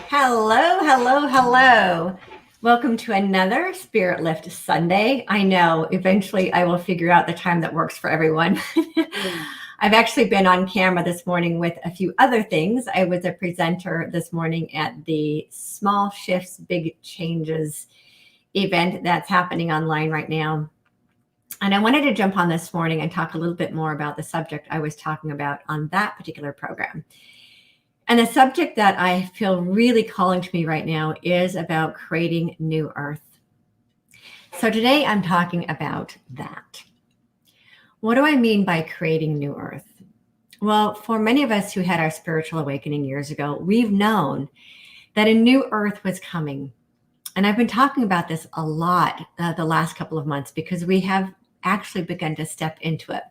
Hello, hello, hello. Welcome to another Spirit Lift Sunday. I know eventually I will figure out the time that works for everyone. I've actually been on camera this morning with a few other things. I was a presenter this morning at the Small Shifts, Big Changes event that's happening online right now. And I wanted to jump on this morning and talk a little bit more about the subject I was talking about on that particular program. And the subject that I feel really calling to me right now is about creating new earth. So today I'm talking about that. What do I mean by creating new earth? Well, for many of us who had our spiritual awakening years ago, we've known that a new earth was coming. And I've been talking about this a lot the last couple of months because we have actually begun to step into it.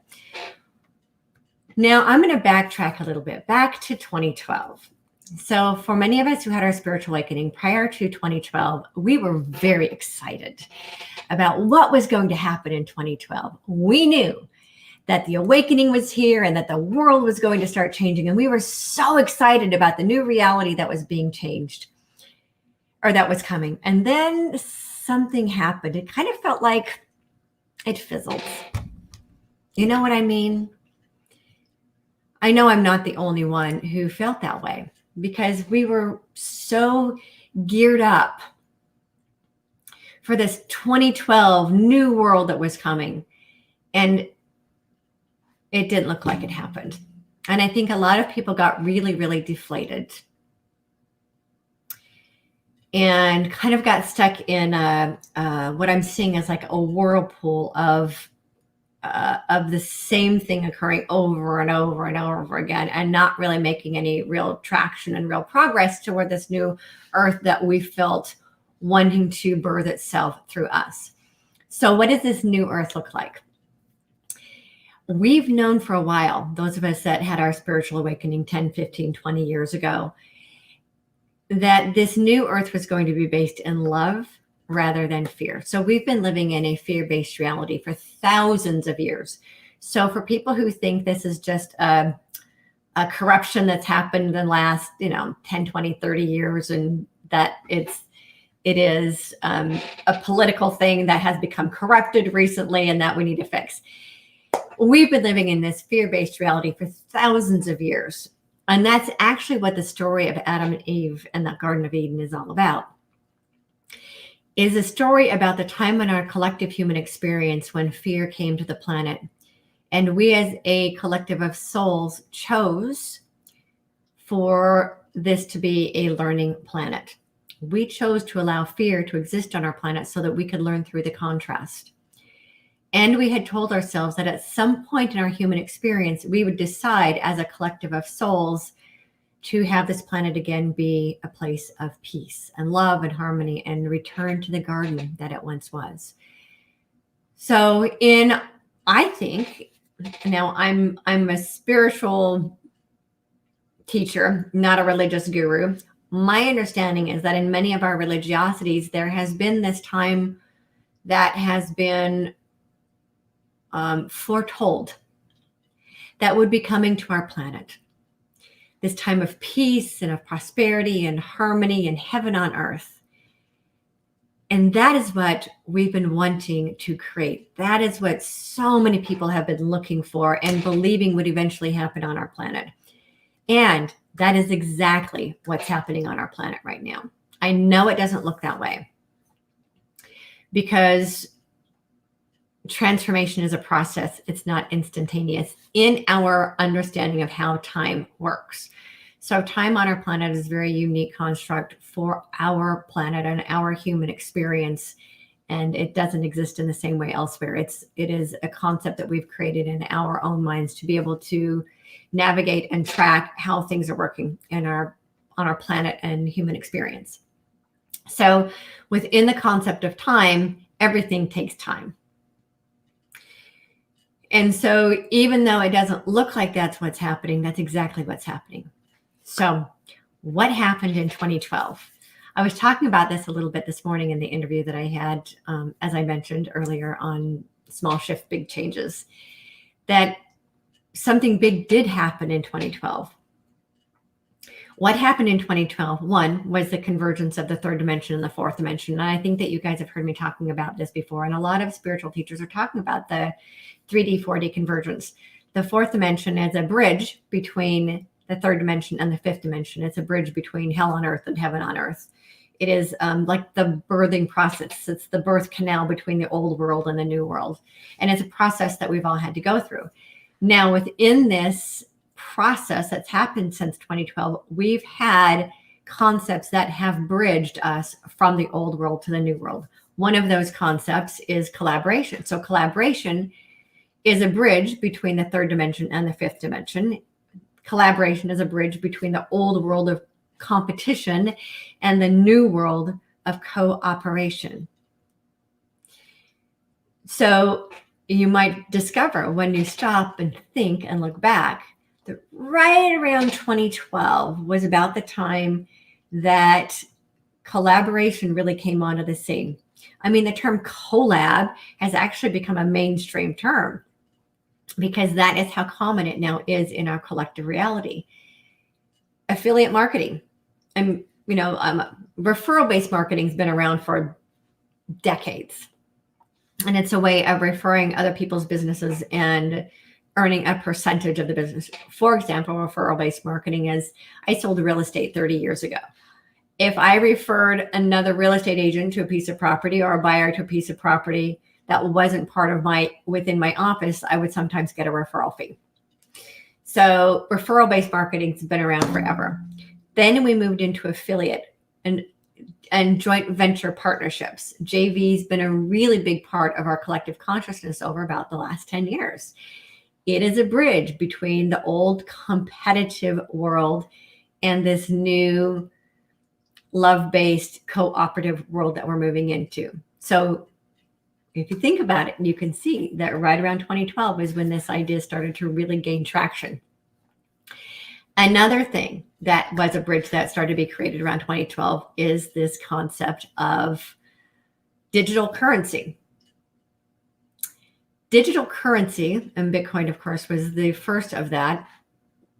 Now, I'm going to backtrack a little bit back to 2012. So for many of us who had our spiritual awakening prior to 2012, we were very excited about what was going to happen in 2012. We knew that the awakening was here and that the world was going to start changing. And we were so excited about the new reality that was being changed or that was coming. And then something happened. It kind of felt like it fizzled. You know what I mean? I know I'm not the only one who felt that way because we were so geared up for this 2012 new world that was coming, and it didn't look like it happened. And I think a lot of people got really, really deflated and kind of got stuck in what I'm seeing as like a whirlpool of the same thing occurring over and over and over again, and not really making any real traction and real progress toward this new earth that we felt wanting to birth itself through us. So what does this new earth look like? We've known for a while, those of us that had our spiritual awakening 10, 15, 20 years ago, that this new earth was going to be based in love rather than fear. So we've been living in a fear-based reality for thousands of years. So for people who think this is just a corruption that's happened in the last, 10, 20, 30 years, and that it is a political thing that has become corrupted recently and that we need to fix. We've been living in this fear-based reality for thousands of years. And that's actually what the story of Adam and Eve and the Garden of Eden is all about. Is a story about the time in our collective human experience when fear came to the planet. And we as a collective of souls chose for this to be a learning planet. We chose to allow fear to exist on our planet so that we could learn through the contrast. And we had told ourselves that at some point in our human experience, we would decide as a collective of souls to have this planet again be a place of peace and love and harmony and return to the garden that it once was. So I think, now I'm a spiritual teacher, not a religious guru. My understanding is that in many of our religiosities, there has been this time that has been foretold that would be coming to our planet. This time of peace and of prosperity and harmony and heaven on earth. And that is what we've been wanting to create. That is what so many people have been looking for and believing would eventually happen on our planet. And that is exactly what's happening on our planet right now. I know it doesn't look that way because transformation is a process. It's not instantaneous in our understanding of how time works. So time on our planet is a very unique construct for our planet and our human experience. And it doesn't exist in the same way elsewhere. It is a concept that we've created in our own minds to be able to navigate and track how things are working on our planet and human experience. So within the concept of time, everything takes time. And so even though it doesn't look like that's what's happening, that's exactly what's happening. So what happened in 2012? I was talking about this a little bit this morning in the interview that I had, as I mentioned earlier on Small Shift, Big Changes, that something big did happen in 2012. What happened in 2012? One was the convergence of the third dimension and the fourth dimension. And I think that you guys have heard me talking about this before. And a lot of spiritual teachers are talking about the 3D, 4D convergence. The fourth dimension is a bridge between the third dimension and the fifth dimension. It's a bridge between hell on earth and heaven on earth. It is like the birthing process. It's the birth canal between the old world and the new world. And it's a process that we've all had to go through. Now, within this process that's happened since 2012, we've had concepts that have bridged us from the old world to the new world. One of those concepts is collaboration. So collaboration is a bridge between the third dimension and the fifth dimension. Collaboration is a bridge between the old world of competition and the new world of cooperation. So you might discover when you stop and think and look back that right around 2012 was about the time that collaboration really came onto the scene. I mean, the term collab has actually become a mainstream term because that is how common it now is in our collective reality. Affiliate marketing, and referral-based marketing has been around for decades. And it's a way of referring other people's businesses and earning a percentage of the business. For example, referral-based marketing is, I sold real estate 30 years ago. If I referred another real estate agent to a piece of property or a buyer to a piece of property that wasn't part of within my office, I would sometimes get a referral fee. So referral-based marketing has been around forever. Then we moved into affiliate and joint venture partnerships. JV's been a really big part of our collective consciousness over about the last 10 years. It is a bridge between the old competitive world and this new love-based cooperative world that we're moving into. So if you think about it, you can see that right around 2012 is when this idea started to really gain traction. Another thing that was a bridge that started to be created around 2012 is this concept of digital currency. Digital currency, and Bitcoin, of course, was the first of that,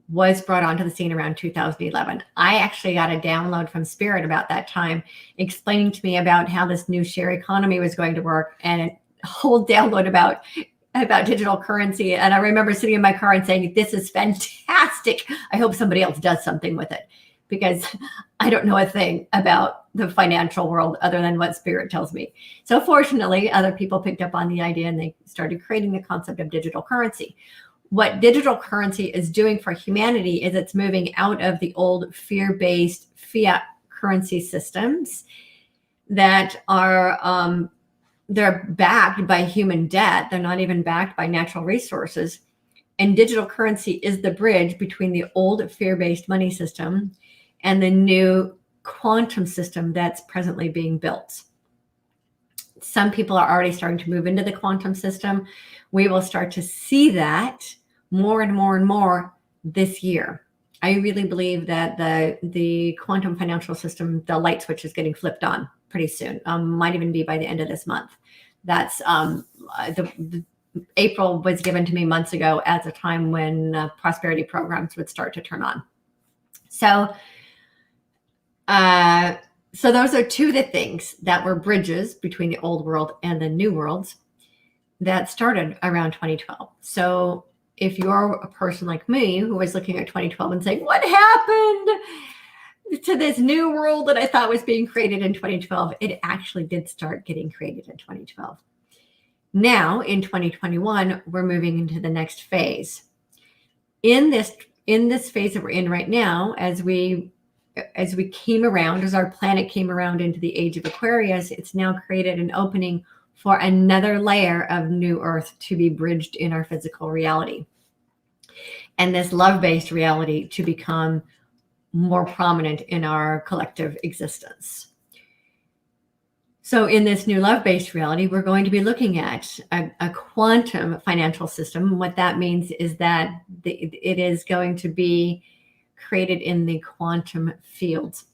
was brought onto the scene around 2011. I actually got a download from Spirit about that time, explaining to me about how this new share economy was going to work, and a whole download about digital currency. And I remember sitting in my car and saying, this is fantastic. I hope somebody else does something with it, because I don't know a thing about the financial world other than what Spirit tells me. So fortunately, other people picked up on the idea and they started creating the concept of digital currency. What digital currency is doing for humanity is it's moving out of the old fear-based fiat currency systems that are they're backed by human debt. They're not even backed by natural resources. And digital currency is the bridge between the old fear-based money system and the new quantum system that's presently being built. Some people are already starting to move into the quantum system. We will start to see that more and more and more this year. I really believe that the quantum financial system, the light switch is getting flipped on pretty soon. Might even be by the end of this month. That's the April was given to me months ago as a time when prosperity programs would start to turn on. So those are two of the things that were bridges between the old world and the new worlds that started around 2012. So if you're a person like me who was looking at 2012 and saying, what happened to this new world that I thought was being created in 2012? It actually did start getting created in 2012. Now in 2021, we're moving into the next phase. In this phase that we're in right now, as we came around, as our planet came around into the age of Aquarius, it's now created an opening for another layer of new earth to be bridged in our physical reality. And this love-based reality to become more prominent in our collective existence. So in this new love-based reality, we're going to be looking at a quantum financial system. What that means is that it is going to be created in the quantum fields,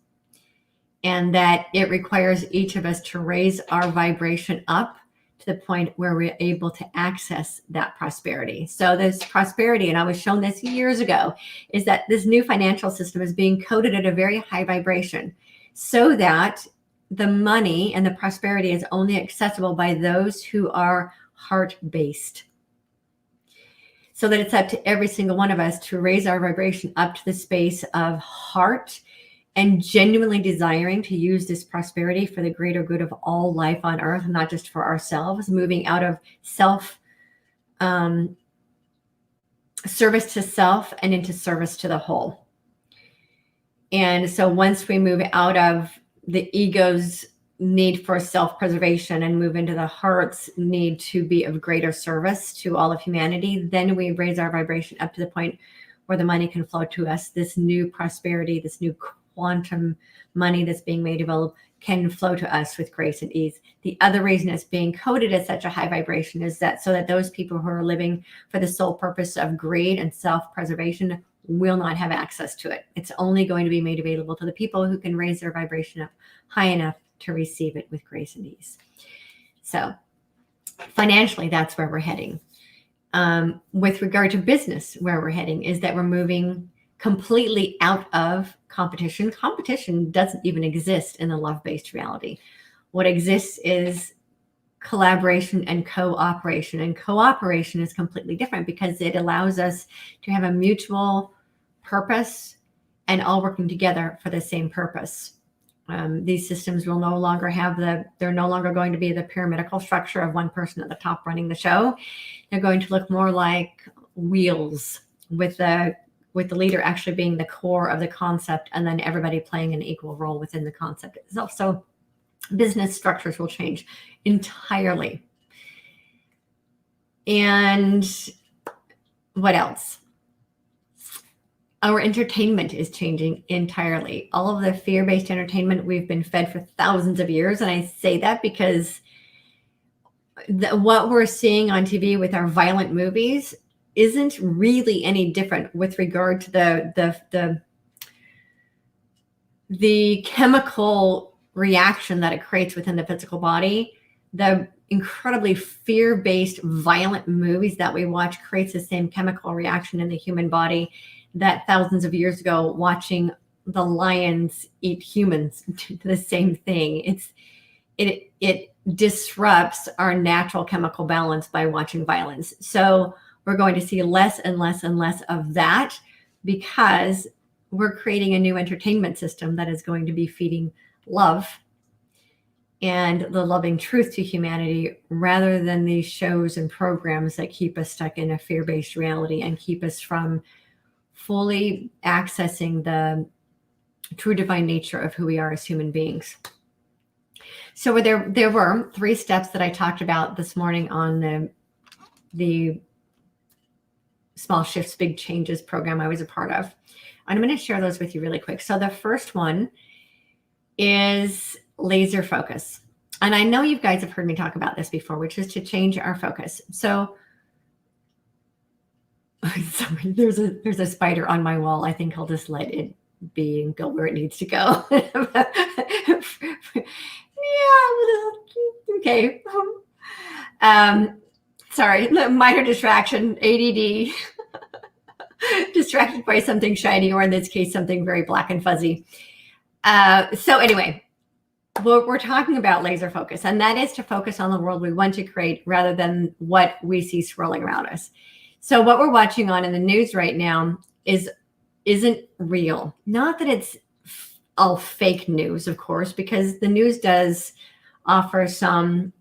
and that it requires each of us to raise our vibration up to the point where we're able to access that prosperity. So this prosperity, and I was shown this years ago, is that this new financial system is being coded at a very high vibration so that the money and the prosperity is only accessible by those who are heart-based. So that it's up to every single one of us to raise our vibration up to the space of heart and genuinely desiring to use this prosperity for the greater good of all life on earth, not just for ourselves, moving out of service to self and into service to the whole. And so once we move out of the ego's need for self-preservation and move into the heart's need to be of greater service to all of humanity, then we raise our vibration up to the point where the money can flow to us. This new prosperity, this new quantum money that's being made available can flow to us with grace and ease. The other reason it's being coded at such a high vibration is that so that those people who are living for the sole purpose of greed and self-preservation will not have access to it. It's only going to be made available to the people who can raise their vibration up high enough to receive it with grace and ease. So financially, that's where we're heading. With regard to business, where we're heading is that we're moving completely out of competition. Competition doesn't even exist in the love-based reality. What exists is collaboration and cooperation. And cooperation is completely different because it allows us to have a mutual purpose and all working together for the same purpose. These systems will no longer they're no longer going to be the pyramidal structure of one person at the top running the show. They're going to look more like wheels with the leader actually being the core of the concept and then everybody playing an equal role within the concept itself. So business structures will change entirely. And what else? Our entertainment is changing entirely. All of the fear-based entertainment we've been fed for thousands of years. And I say that because what we're seeing on TV with our violent movies isn't really any different with regard to the chemical reaction that it creates within the physical body. The incredibly fear-based violent movies that we watch creates the same chemical reaction in the human body that thousands of years ago watching the lions eat humans did the same thing. It disrupts our natural chemical balance by watching violence. So we're going to see less and less and less of that because we're creating a new entertainment system that is going to be feeding love and the loving truth to humanity rather than these shows and programs that keep us stuck in a fear-based reality and keep us from fully accessing the true divine nature of who we are as human beings. So there were 3 steps that I talked about this morning on the Small Shifts, Big Changes program I was a part of. I'm going to share those with you really quick. So the first one is laser focus. And I know you guys have heard me talk about this before, which is to change our focus. So sorry, there's a spider on my wall. I think I'll just let it be and go where it needs to go. Yeah. Okay. Sorry, minor distraction, ADD, distracted by something shiny, or in this case, something very black and fuzzy. So anyway, we're talking about laser focus, and that is to focus on the world we want to create rather than what we see swirling around us. So what we're watching on in the news right now isn't real. Not that it's all fake news, of course, because the news does offer some,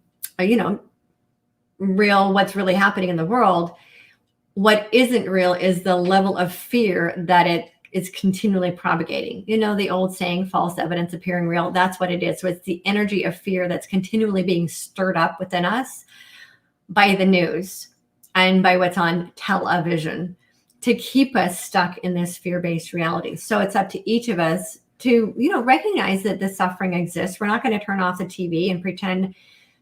real what's really happening in the world. What isn't real is the level of fear that it is continually propagating. The old saying, false evidence appearing real. That's what it is. So it's the energy of fear that's continually being stirred up within us by the news and by what's on television to keep us stuck in this fear-based reality. So it's up to each of us to, recognize that the suffering exists. We're not going to turn off the TV and pretend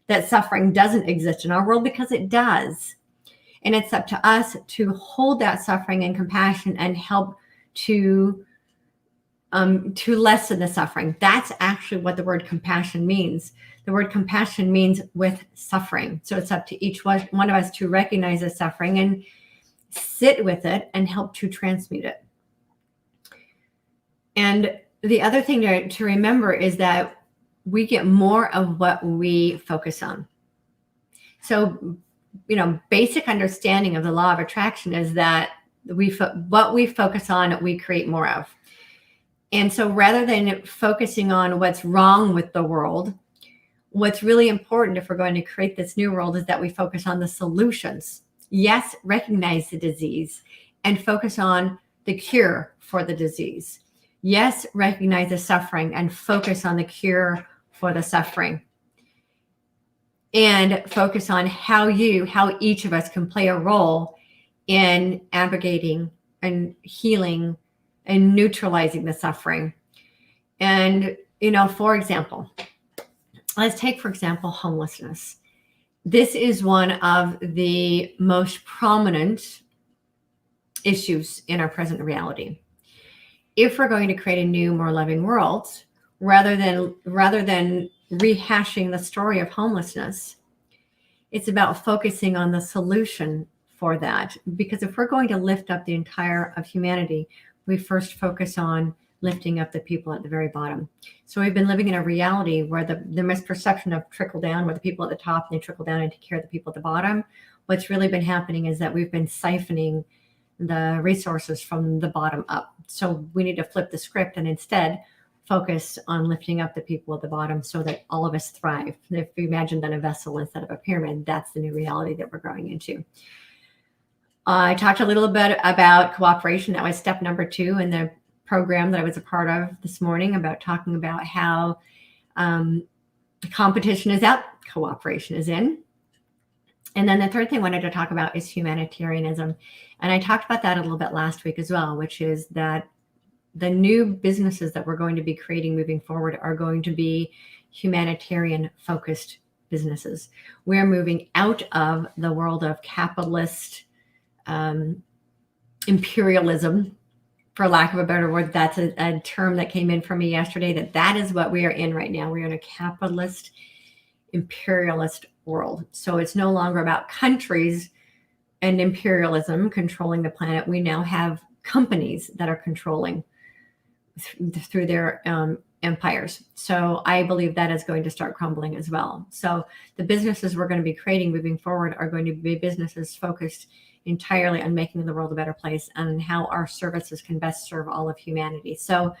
that suffering doesn't exist in our world, because it does. And it's up to us to hold that suffering and compassion and help to lessen the suffering. That's actually what the word compassion means. The word compassion means with suffering. So it's up to each one of us to recognize the suffering and sit with it and help to transmute it. And the other thing to remember is that we get more of what we focus on. So, basic understanding of the law of attraction is that what we focus on, we create more of. And so rather than focusing on what's wrong with the world, what's really important if we're going to create this new world is that we focus on the solutions. Yes, recognize the disease and focus on the cure for the disease. Yes, recognize the suffering and focus on the cure for the suffering. And focus on how each of us can play a role in abrogating and healing and neutralizing the suffering. And, for example, let's take, for example, homelessness. This is one of the most prominent issues in our present reality. If we're going to create a new, more loving world, rather than rehashing the story of homelessness, it's about focusing on the solution for that. Because if we're going to lift up the entire of humanity, we first focus on lifting up the people at the very bottom. So we've been living in a reality where the misperception of trickle down, where the people at the top, they trickle down and take care of the people at the bottom. What's really been happening is that we've been siphoning the resources from the bottom up. So we need to flip the script and instead focus on lifting up the people at the bottom so that all of us thrive. If you imagine that a vessel instead of a pyramid, that's the new reality that we're growing into. I talked a little bit about cooperation. That was step number 2 in the program that I was a part of this morning, about talking about how competition is out, cooperation is in. And then the third thing I wanted to talk about is humanitarianism. And I talked about that a little bit last week as well, which is that the new businesses that we're going to be creating moving forward are going to be humanitarian focused businesses. We're moving out of the world of capitalist imperialism, for lack of a better word. That's a term that came in for me yesterday, that is what we are in right now. We're in a capitalist imperialist world. So it's no longer about countries and imperialism controlling the planet. We now have companies that are controlling through their empires. So I believe that is going to start crumbling as well. So the businesses we're going to be creating moving forward are going to be businesses focused entirely on making the world a better place and how our services can best serve all of humanity. So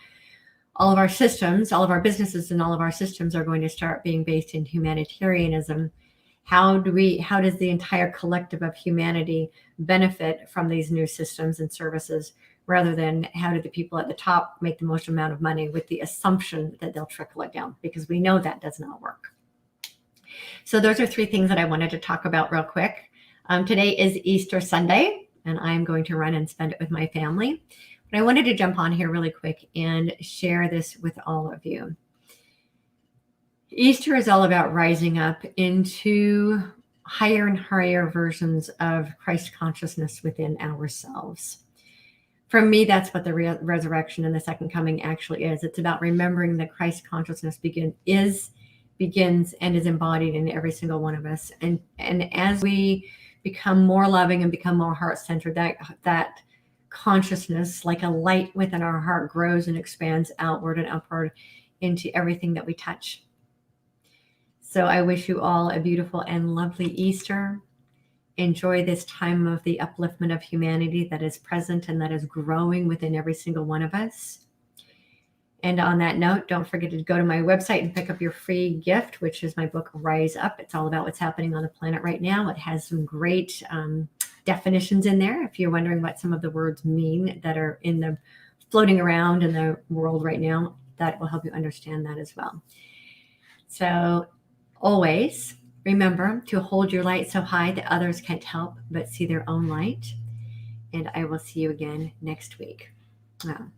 all of our systems, all of our businesses and all of our systems are going to start being based in humanitarianism. How does the entire collective of humanity benefit from these new systems and services, rather than how do the people at the top make the most amount of money with the assumption that they'll trickle it down, because we know that does not work. So those are 3 things that I wanted to talk about real quick. Today is Easter Sunday, and I'm going to run and spend it with my family. But I wanted to jump on here really quick and share this with all of you. Easter is all about rising up into higher and higher versions of Christ consciousness within ourselves. For me, that's what the resurrection and the second coming actually is. It's about remembering that Christ consciousness begins and is embodied in every single one of us. And as we become more loving and become more heart-centered, that consciousness, like a light within our heart, grows and expands outward and upward into everything that we touch. So I wish you all a beautiful and lovely Easter. Enjoy this time of the upliftment of humanity that is present and that is growing within every single one of us. And on that note, don't forget to go to my website and pick up your free gift, which is my book, Rise Up. It's all about what's happening on the planet right now. It has some great definitions in there. If you're wondering what some of the words mean that are floating around in the world right now, that will help you understand that as well. So always remember to hold your light so high that others can't help but see their own light. And I will see you again next week. Wow.